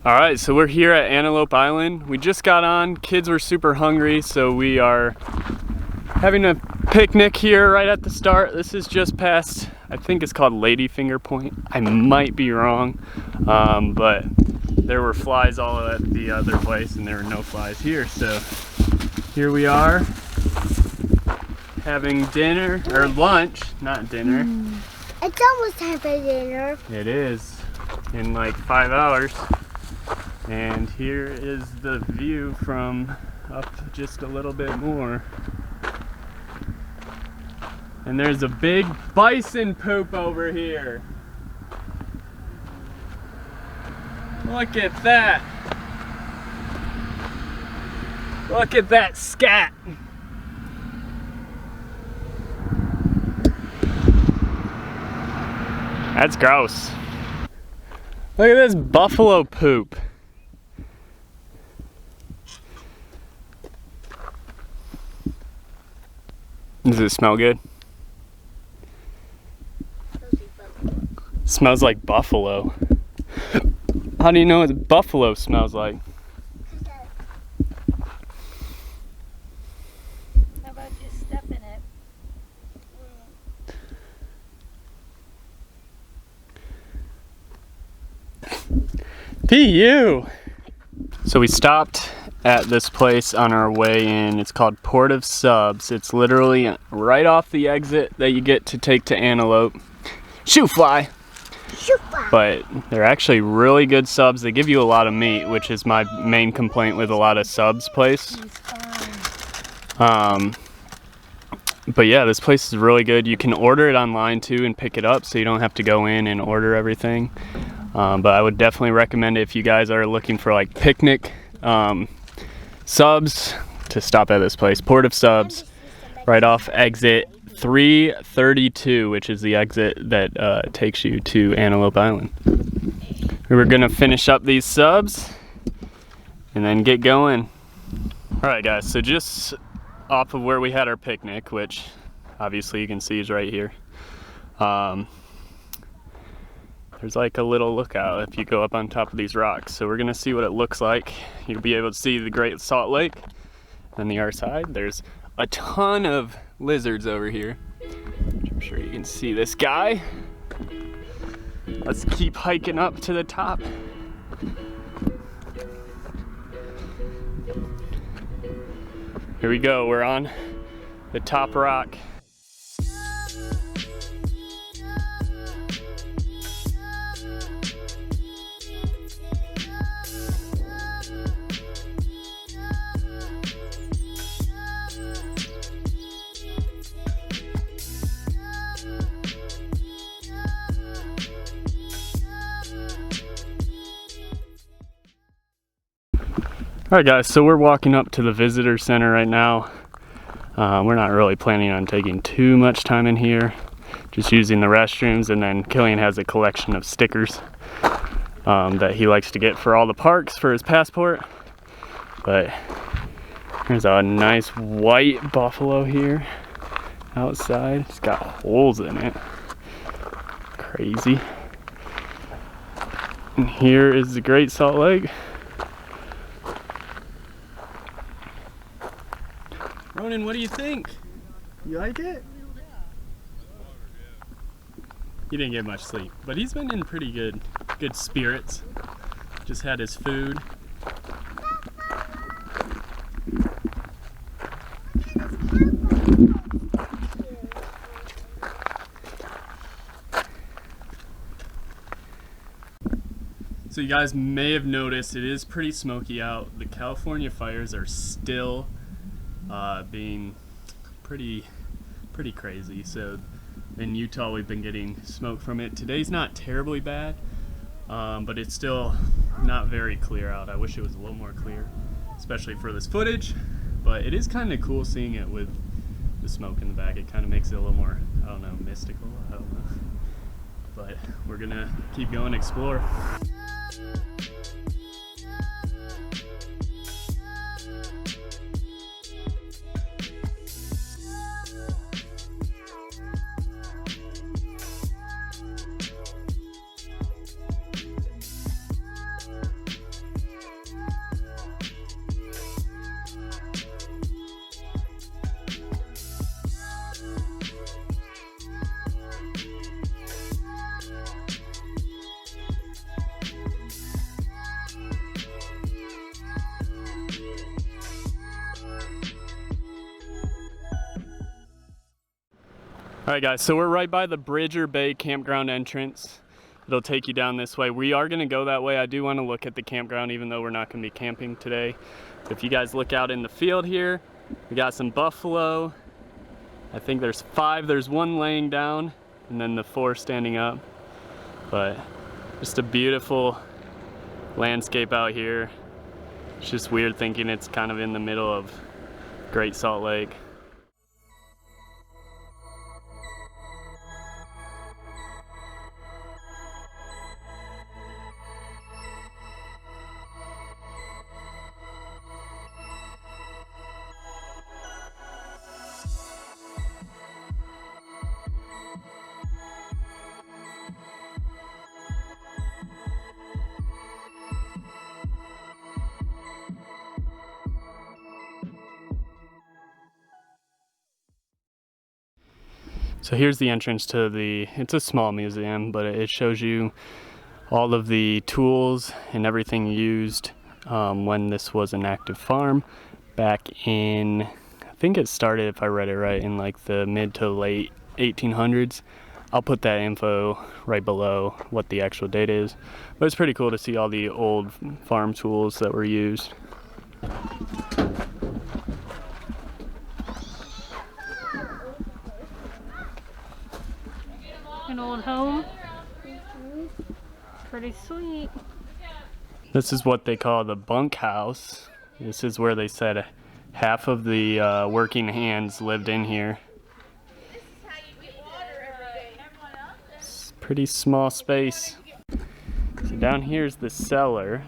All right, so we're here at Antelope Island. We just got on, kids were super hungry, so we are having a picnic here right at the start. This is just past, I think it's called Ladyfinger Point. I might be wrong, but there were flies all at the other place and there were no flies here. So here we are having dinner, or lunch, not dinner. It's almost time for dinner. It is, in like 5 hours. And here is the view from up just a little bit more. And there's a big bison poop over here. Look at that. Look at that scat. That's gross. Look at this buffalo poop. Does it smell good? Smells like buffalo. How do you know what buffalo smells like? How about just step in it? P.U. So we stopped at this place on our way in. It's called Port of Subs. It's literally right off the exit that you get to take to Antelope. Shoe fly! But they're actually really good subs. They give you a lot of meat, which is my main complaint with a lot of subs place. But yeah, this place is really good. You can order it online too and pick it up, so you don't have to go in and order everything. But I would definitely recommend it if you guys are looking for like picnic subs, to stop at this place. Port of Subs, right off exit 332, which is the exit that takes you to Antelope Island. We're gonna finish up these subs and then get going. All right guys, so just off of where we had our picnic, which obviously you can see is right here, there's like a little lookout if you go up on top of these rocks. So we're gonna see what it looks like. You'll be able to see the Great Salt Lake. On the other side, there's a ton of lizards over here. I'm sure you can see this guy. Let's keep hiking up to the top. Here we go, we're on the top rock. Alright guys, so we're walking up to the visitor center right now. We're not really planning on taking too much time in here, just using the restrooms, and then Killian has a collection of stickers that he likes to get for all the parks for his passport. But there's a nice white buffalo here outside. It's got holes in it. Crazy. And here is the Great Salt Lake. Ronan, what do you think? You like it? He didn't get much sleep, but he's been in pretty good spirits. Just had his food. So you guys may have noticed it is pretty smoky out. The California fires are still being pretty crazy. So in Utah we've been getting smoke from it. Today's not terribly bad, but it's still not very clear out. I wish it was a little more clear, especially for this footage, but it is kind of cool seeing it with the smoke in the back. It kind of makes it a little more, I don't know, mystical, I don't know. But we're gonna keep going, explore. Alright guys, so we're right by the Bridger Bay campground entrance. It'll take you down this way. We are going to go that way. I do want to look at the campground even though we're not going to be camping today. If you guys look out in the field here, we got some buffalo. I think there's 5. There's 1 laying down and then the 4 standing up. But just a beautiful landscape out here. It's just weird thinking it's kind of in the middle of Great Salt Lake. So here's the entrance to it's a small museum, but it shows you all of the tools and everything used when this was an active farm back in, I think it started, if I read it right, in like the mid to late 1800s. I'll put that info right below what the actual date is. But it's pretty cool to see all the old farm tools that were used. An old home. Pretty sweet. This is what they call the bunkhouse. This is where they said half of the working hands lived in here. It's a pretty small space. So down here's the cellar.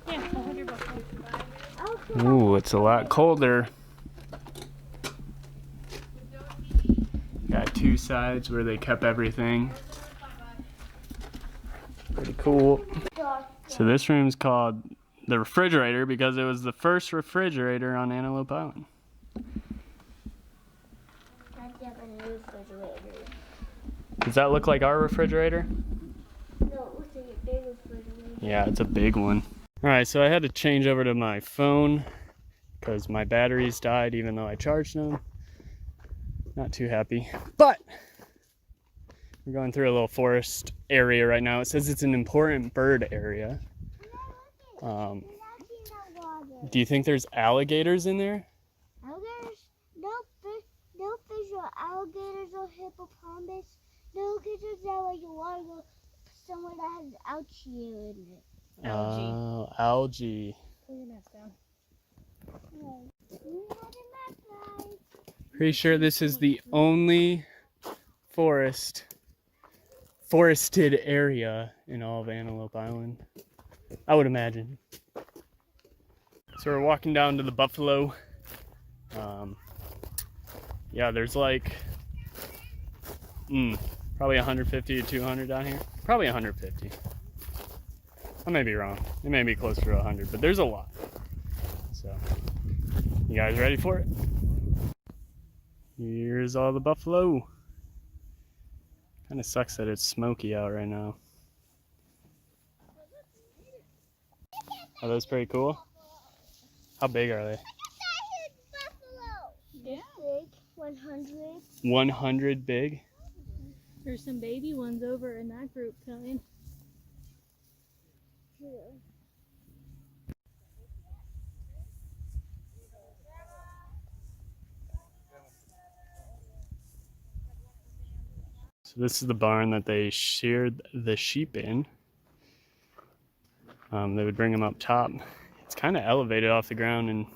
Yeah, $100. Ooh, it's a lot colder. Got 2 sides where they kept everything. Pretty cool. So this room's called the refrigerator because it was the first refrigerator on Antelope Island. Does that look like our refrigerator? No, it looks like a big refrigerator. Yeah, it's a big one. Alright, so I had to change over to my phone because my batteries died even though I charged them. Not too happy, but we're going through a little forest area right now. It says it's an important bird area. Do you think there's alligators in there? Alligators? No fish or alligators or hippopotamus. No creatures that like you want to go somewhere that has algae in it. Oh, algae. Put your mask down. Pretty sure this is the only forested area in all of Antelope Island, I would imagine. So we're walking down to the buffalo. Yeah, there's like probably 150 to 200 down here. Probably 150. I may be wrong. It may be closer to 100, but there's a lot. So, you guys ready for it? Here's all the buffalo. Kind of sucks that it's smoky out right now. Are those pretty cool? How big are they? Yeah. Big, 100. 100 big? There's some baby ones over in that group, Killian. Yeah. So this is the barn that they sheared the sheep in. They would bring them up top. It's kind of elevated off the ground and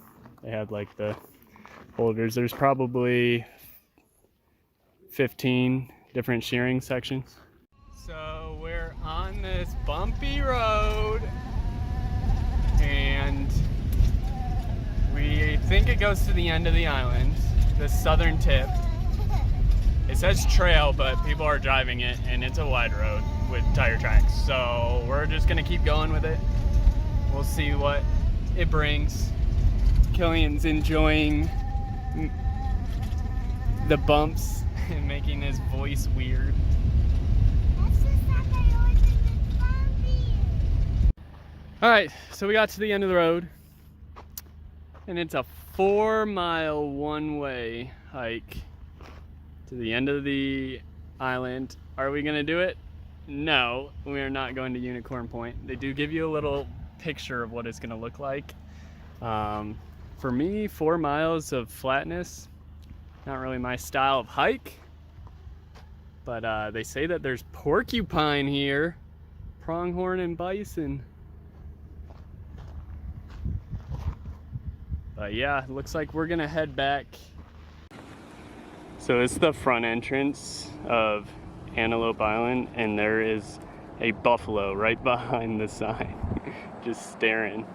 they had like the holders. There's probably 15 different shearing sections. So we're on this bumpy road and we think it goes to the end of the island, the southern tip. It says trail, but people are driving it and it's a wide road with tire tracks. So we're just gonna keep going with it. We'll see what it brings. Killian's enjoying the bumps and making his voice weird. All right, so we got to the end of the road and it's a 4-mile one-way hike to the end of the island. Are we gonna do it? No, we are not going to Unicorn Point. They do give you a little picture of what it's gonna look like. For me, 4 miles of flatness, not really my style of hike, but they say that there's porcupine here, pronghorn and bison. But yeah, looks like we're gonna head back. So it's the front entrance of Antelope Island, and there is a buffalo right behind the sign, just staring.